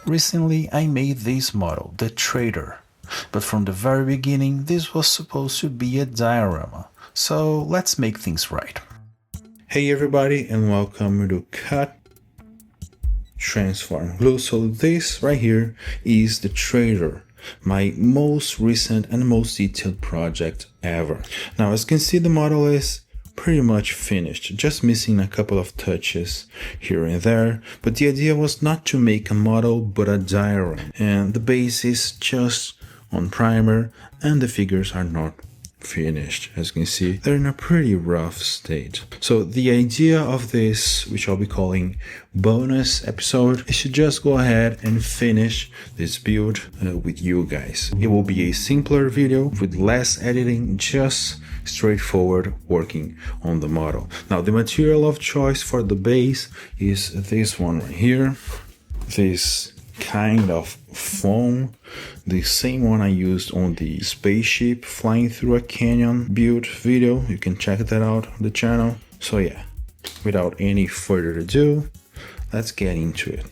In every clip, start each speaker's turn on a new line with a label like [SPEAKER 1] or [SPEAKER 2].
[SPEAKER 1] Recently I made this model, the Trader, but from the very beginning this was supposed to be a diorama, so let's make things right.
[SPEAKER 2] Hey everybody, and welcome to Cut, Transform, Glue. So this right here is the Trader, my most recent and most detailed project ever. Now as you can see, the model is pretty much finished, just missing a couple of touches here and there, but the idea was not to make a model but a diorama, and the base is just on primer and the figures are not finished. As you can see, they're in a pretty rough state. So the idea of this, which I'll be calling bonus episode, is to just go ahead and finish this build with you guys. It will be a simpler video with less editing, just straightforward working on the model. Now the material of choice for the base is this one right here, this kind of foam, the same one I used on the spaceship flying through a canyon build video. You can check that out on the channel. So yeah, without any further ado, let's get into it.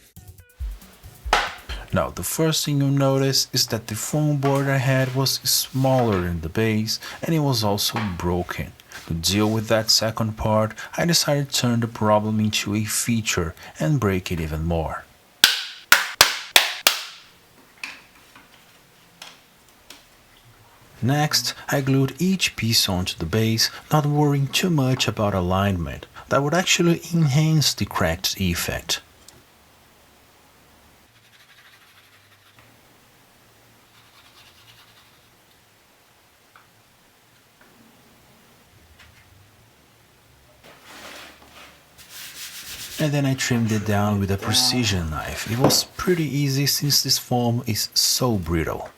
[SPEAKER 1] Now the first thing you'll notice is that the foam board I had was smaller than the base, and it was also broken. To deal with that second part, I decided to turn the problem into a feature and break it even more. Next, I glued each piece onto the base, not worrying too much about alignment. That would actually enhance the cracked effect. And then I trimmed it down with a precision knife. It was pretty easy since this foam is so brittle.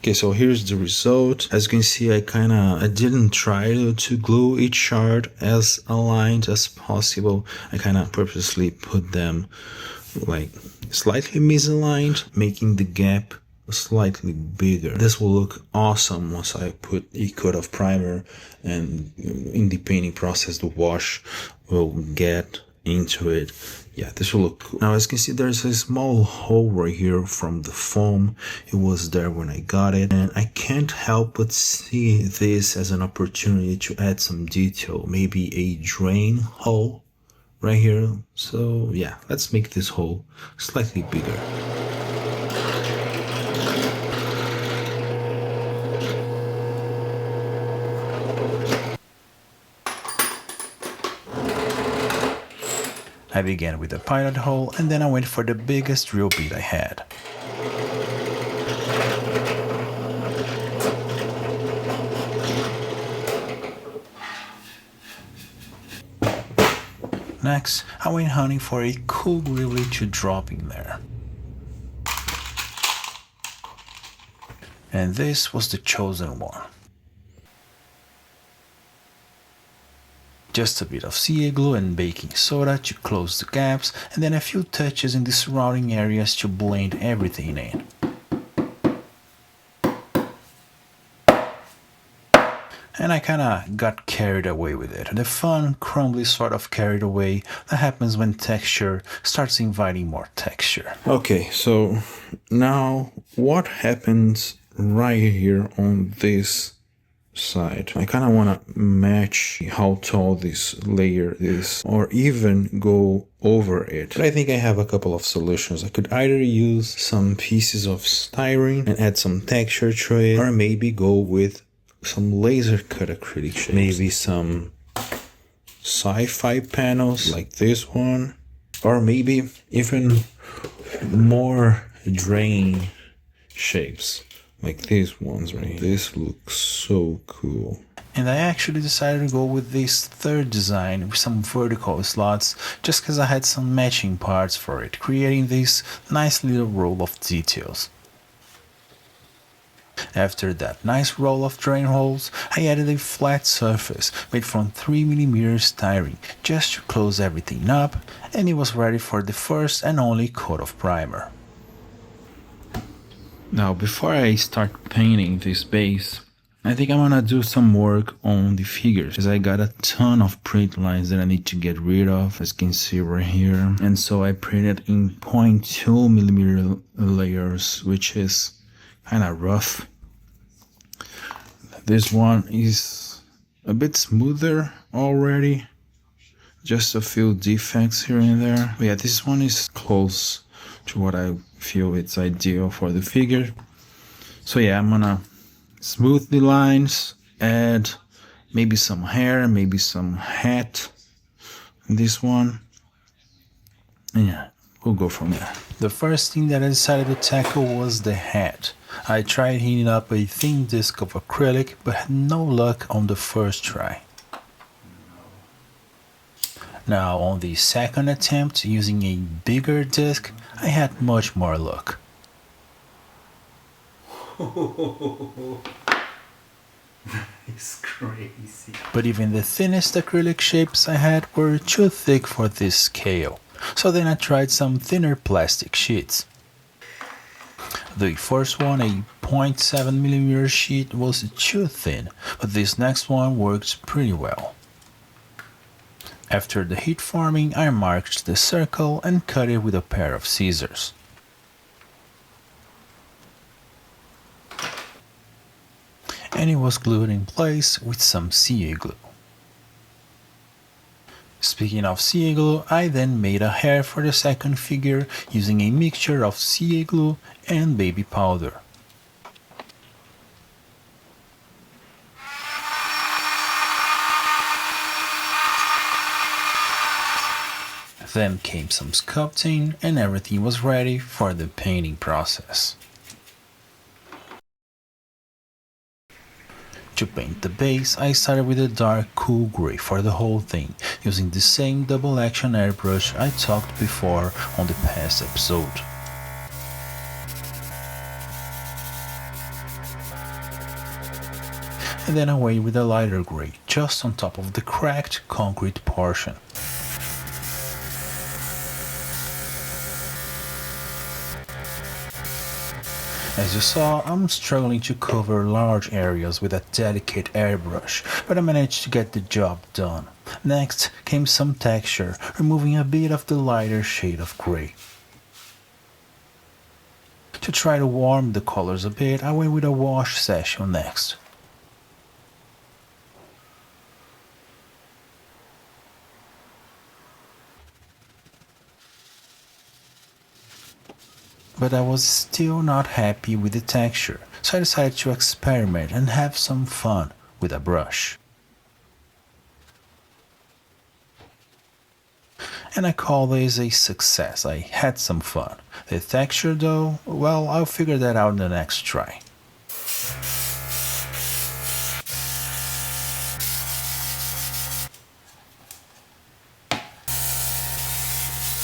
[SPEAKER 2] Okay, so here's the result. As you can see, I didn't try to glue each shard as aligned as possible. I purposely put them like slightly misaligned, making the gap slightly bigger. This will look awesome once I put a coat of primer, and in the painting process the wash will get into it. Yeah, this will look cool. Now as you can see, there's a small hole right here from the foam. It was there when I got it, and I can't help but see this as an opportunity to add some detail, maybe a drain hole right here. So yeah, let's make this hole slightly bigger.
[SPEAKER 1] I began with a pilot hole, and then I went for the biggest drill bit I had. Next, I went hunting for a cool greebly to drop in there. And this was the chosen one. Just a bit of CA glue and baking soda to close the gaps, and then a few touches in the surrounding areas to blend everything in. And I got carried away with it. The fun, crumbly sort of carried away that happens when texture starts inviting more texture.
[SPEAKER 2] Okay, so now what happens right here on this side? I want to match how tall this layer is, or even go over it. But I think I have a couple of solutions. I could either use some pieces of styrene and add some texture to it, or maybe go with some laser cut acrylic shapes. Maybe some sci-fi panels like this one, or maybe even more drain shapes like these ones right here. This looks so cool.
[SPEAKER 1] And I actually decided to go with this third design with some vertical slots, just because I had some matching parts for it, creating this nice little row of details. After that nice row of drain holes, I added a flat surface made from 3mm styrene just to close everything up, and it was ready for the first and only coat of primer.
[SPEAKER 2] Now before I start painting this base, I think I'm gonna do some work on the figures because I got a ton of print lines that I need to get rid of, as you can see right here. And so I printed in 0.2 millimeter layers, which is kind of rough. This one is a bit smoother already, just a few defects here and there. But yeah, this one is close to what I feel it's ideal for the figure. So yeah, I'm gonna smooth the lines, add maybe some hair, maybe some hat in this one, and yeah, we'll go from there.
[SPEAKER 1] The first thing that I decided to tackle was the hat. I tried heating up a thin disc of acrylic, but had no luck on the first try. Now on the second attempt, using a bigger disc, I had much more luck.
[SPEAKER 2] It's crazy.
[SPEAKER 1] But even the thinnest acrylic shapes I had were too thick for this scale, so then I tried some thinner plastic sheets. The first one, a 0.7mm sheet, was too thin, but this next one worked pretty well. After the heat forming, I marked the circle and cut it with a pair of scissors. And it was glued in place with some CA glue. Speaking of CA glue, I then made a hair for the second figure using a mixture of CA glue and baby powder. Then came some sculpting and everything was ready for the painting process. To paint the base, I started with a dark cool grey for the whole thing, using the same double action airbrush I talked before on the past episode. And then I went with a lighter grey, just on top of the cracked concrete portion. As you saw, I'm struggling to cover large areas with a delicate airbrush, but I managed to get the job done. Next came some texture, removing a bit of the lighter shade of grey. To try to warm the colors a bit, I went with a wash session next. But I was still not happy with the texture, so I decided to experiment and have some fun with a brush. And I call this a success. I had some fun. The texture though, well, I'll figure that out in the next try.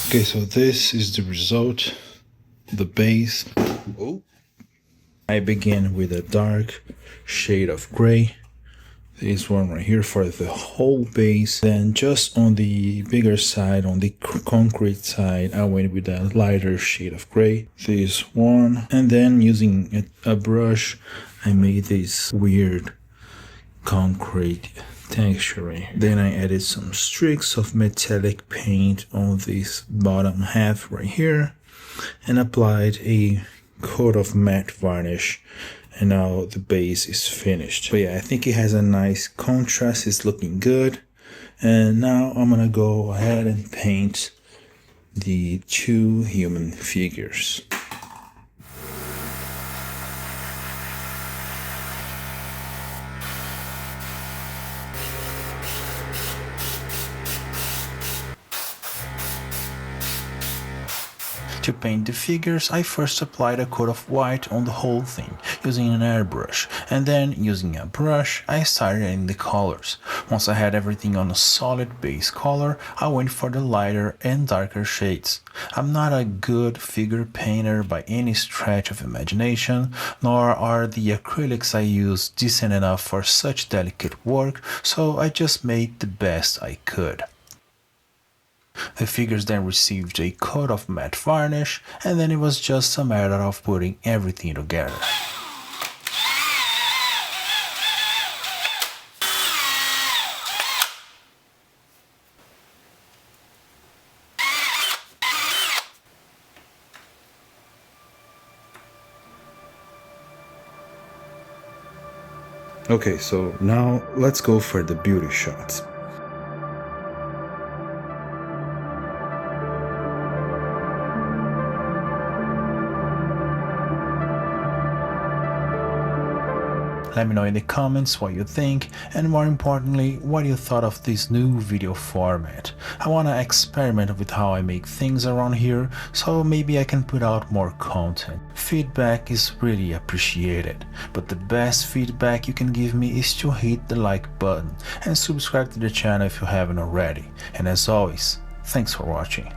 [SPEAKER 2] Okay, so this is the result. The base. I begin with a dark shade of gray. This one right here for the whole base. Then just on the bigger side, on the concrete side, I went with a lighter shade of gray. This one. And then using a brush, I made this weird concrete texture. Then I added some streaks of metallic paint on this bottom half right here, and applied a coat of matte varnish, and now the base is finished. But yeah, I think it has a nice contrast, it's looking good. And now I'm gonna go ahead and paint the two human figures.
[SPEAKER 1] To paint the figures, I first applied a coat of white on the whole thing, using an airbrush, and then, using a brush, I started adding the colors. Once I had everything on a solid base color, I went for the lighter and darker shades. I'm not a good figure painter by any stretch of imagination, nor are the acrylics I use decent enough for such delicate work, so I just made the best I could. The figures then received a coat of matte varnish, and then it was just a matter of putting everything together.
[SPEAKER 2] Okay, so now let's go for the beauty shots.
[SPEAKER 1] Let me know in the comments what you think, and more importantly, what you thought of this new video format. I wanna experiment with how I make things around here, so maybe I can put out more content. Feedback is really appreciated, but the best feedback you can give me is to hit the like button and subscribe to the channel if you haven't already. And as always, thanks for watching.